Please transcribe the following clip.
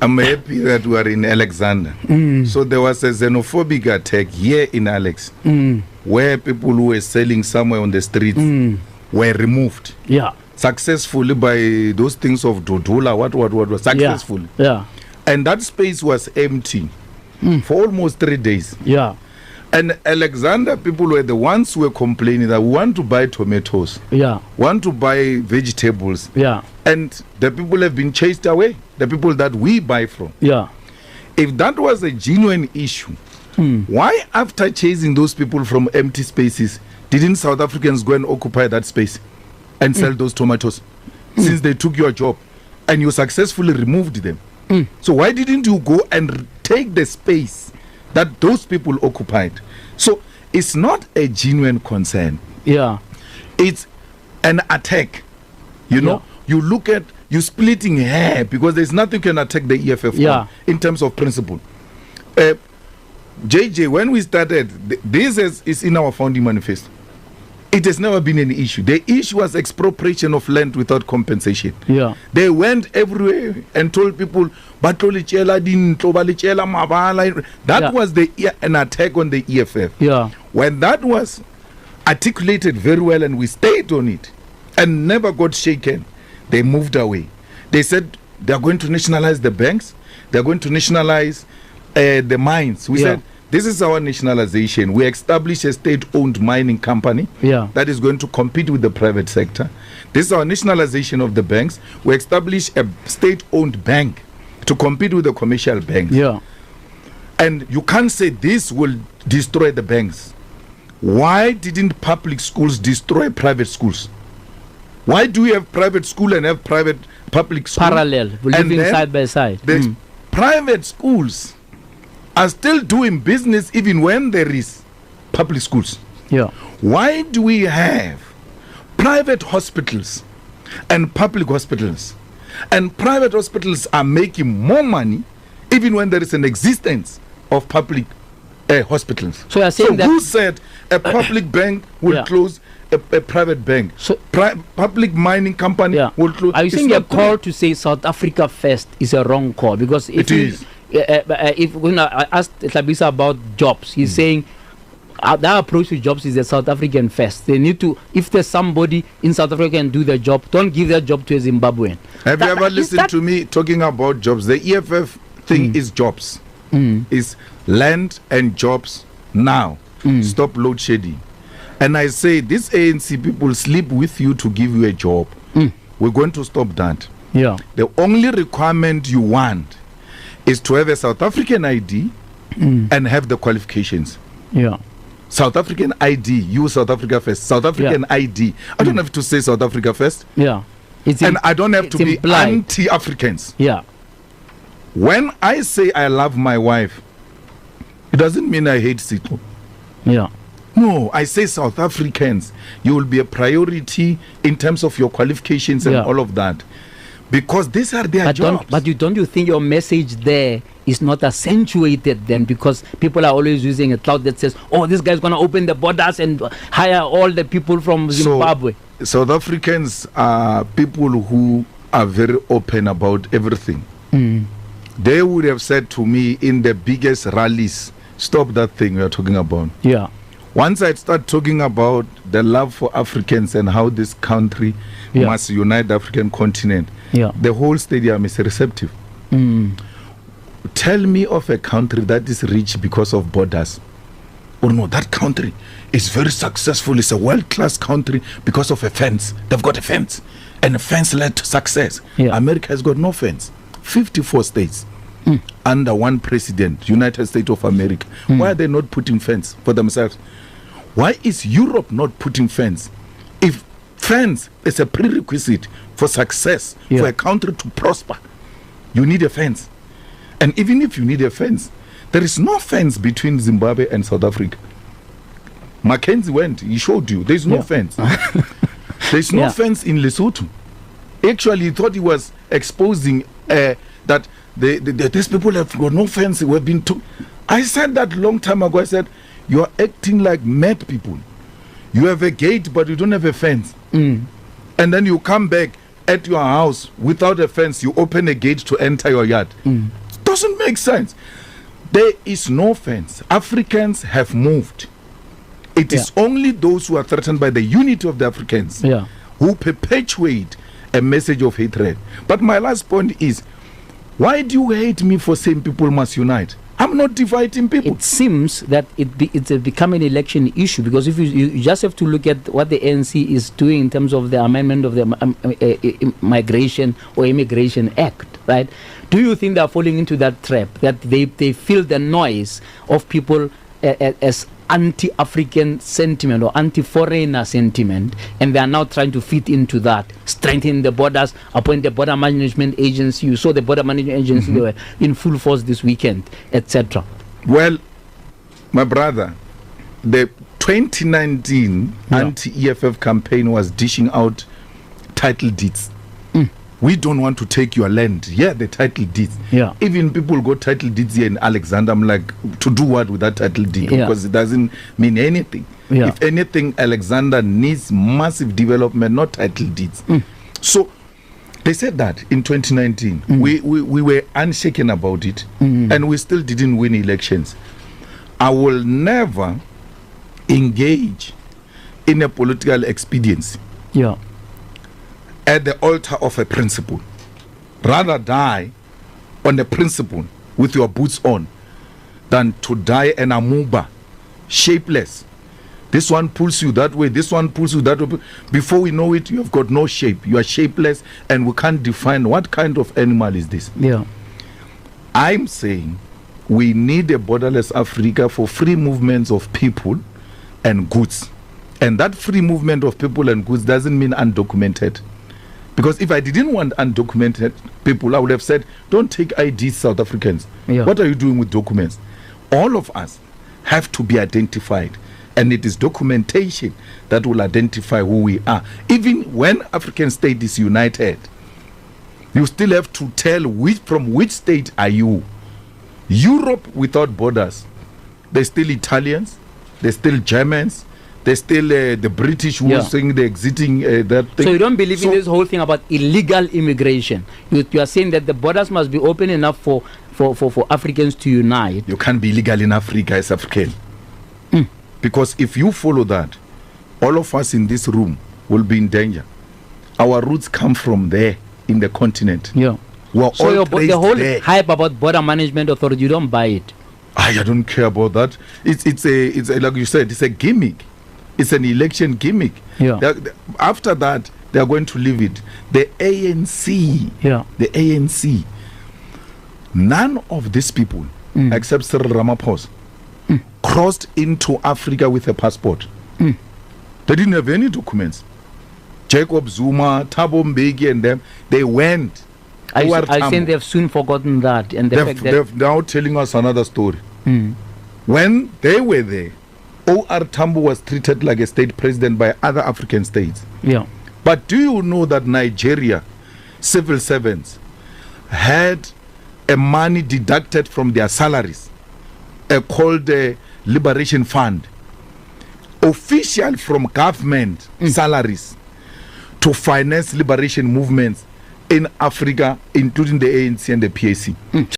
I'm happy that we are in Alexander. So there was a xenophobic attack here in Alex, where people who were selling somewhere on the streets were removed. Yeah. Successfully by those things of Dudula, what successfully. Yeah. And that space was empty for almost 3 days. Yeah. And Alexander people were the ones who were complaining that we want to buy tomatoes, want to buy vegetables, and the people have been chased away, the people that we buy from. Yeah. If that was a genuine issue, why after chasing those people from empty spaces, didn't South Africans go and occupy that space and sell those tomatoes since they took your job and you successfully removed them? So why didn't you go and take the space that those people occupied? So it's not a genuine concern. Yeah. It's an attack. You know, you look at, you splitting hair because there's nothing can attack the EFF on in terms of principle. JJ, when we started, this is in our founding manifesto. It has never been an issue. The issue was expropriation of land without compensation. Yeah. They went everywhere and told people, that was an attack on the EFF. Yeah. When that was articulated very well and we stayed on it and never got shaken, they moved away. They said they're going to nationalize the banks, they're going to nationalize the mines. We said, this is our nationalization. We established a state-owned mining company that is going to compete with the private sector. This is our nationalization of the banks. We established a state-owned bank to compete with the commercial banks. Yeah. And you can't say this will destroy the banks. Why didn't public schools destroy private schools? Why do we have private school and have public school? Parallel, living side by side. The private schools are still doing business even when there is public schools. Yeah. Why do we have private hospitals and public hospitals? And private hospitals are making more money even when there is an existence of public hospitals. So you're saying that who said a public bank will close a private bank? So public mining company will close. Are you saying your call to say South Africa first is a wrong call? Because if if when I asked Tlhabisa about jobs, he's saying their approach to jobs is the South African first. They need to, if there's somebody in South Africa can do the job, don't give that job to a Zimbabwean. Have you ever listened to me talking about jobs? The EFF thing is jobs. Is land and jobs now. Stop load shedding. And I say, these ANC people sleep with you to give you a job. We're going to stop that. Yeah. The only requirement you want is to have a South African ID and have the qualifications. Yeah. South African ID, you South Africa first. South African ID. I don't have to say South Africa first. Yeah. And I don't have to be anti-Africans. Yeah. When I say I love my wife, it doesn't mean I hate Sito. Yeah. No, I say South Africans, you will be a priority in terms of your qualifications and all of that. Because these are their jobs. But don't you think your message there is not accentuated then? Because people are always using a cloud that says, oh, this guy's going to open the borders and hire all the people from Zimbabwe. So, South Africans are people who are very open about everything. They would have said to me in the biggest rallies, stop that thing we are talking about. Yeah. Once I start talking about the love for Africans and how this country must unite the African continent, the whole stadium is receptive. Tell me of a country that is rich because of borders. Or no, that country is very successful. It's a world-class country because of a fence. They've got a fence. And a fence led to success. America has got no fence. 54 states under one president, United States of America. Why are they not putting fence for themselves? Why is Europe not putting fence? If fence is a prerequisite for success, for a country to prosper, you need a fence. And even if you need a fence, there is no fence between Zimbabwe and South Africa. Mackenzie went, he showed you, there's no fence. There's no fence in Lesotho. Actually, he thought he was exposing that these people have got no fence. We've been I said that long time ago. I said, you are acting like mad people. You have a gate, but you don't have a fence. And then you come back at your house without a fence, you open a gate to enter your yard. Doesn't make sense. There is no fence. Africans have moved. It is only those who are threatened by the unity of the Africans who perpetuate a message of hatred. But my last point is, why do you hate me for saying people must unite? I'm not dividing people. It seems that it's become an election issue, because if you just have to look at what the ANC is doing in terms of the amendment of the Migration or Immigration Act, right? Do you think they are falling into that trap, that they feel the noise of people as anti-African sentiment or anti-foreigner sentiment, and they are now trying to fit into that, strengthen the borders, appoint the border management agency? You saw the border management agency, they were in full force this weekend, etc. Well, my brother, the 2019 anti-EFF campaign was dishing out title deeds. We don't want to take your land. The title deeds. Even people got title deeds here in Alexander. I'm like, to do what with that title deed? Because it doesn't mean anything. If anything, Alexander needs massive development, not title deeds. So they said that in 2019. We were unshaken about it, and we still didn't win elections. I will never engage in a political expediency at the altar of a principle. Rather die on the principle with your boots on than to die an amoeba, shapeless. This one pulls you that way, this one pulls you that way. Before we know it, you have got no shape. You are shapeless, and we can't define what kind of animal is this. I'm saying we need a borderless Africa for free movements of people and goods. And that free movement of people and goods doesn't mean undocumented. Because if I didn't want undocumented people, I would have said, don't take IDs, South Africans. What are you doing with documents? All of us have to be identified. And it is documentation that will identify who we are. Even when African state is united, you still have to tell from which state are you. Europe without borders, there's still Italians, there's still Germans, there's still the British who are saying they're exiting that thing. So you don't believe in this whole thing about illegal immigration? You are saying that the borders must be open enough for Africans to unite. You can't be illegal in Africa as African. Because if you follow that, all of us in this room will be in danger. Our roots come from there in the continent. So the whole hype about border management authority, you don't buy it? I don't care about that. It's a like you said, it's a gimmick. It's an election gimmick. After that, they are going to leave it. The ANC, none of these people, except Cyril Ramaphosa, crossed into Africa with a passport. They didn't have any documents. Jacob Zuma, Thabo Mbeki, and them, they went. I think they've soon forgotten that. And they're now telling us another story. When they were there, O.R. Tambo was treated like a state president by other African states. But do you know that Nigeria civil servants had a money deducted from their salaries, called the Liberation Fund, official from government salaries, to finance liberation movements in Africa, including the ANC and the PAC?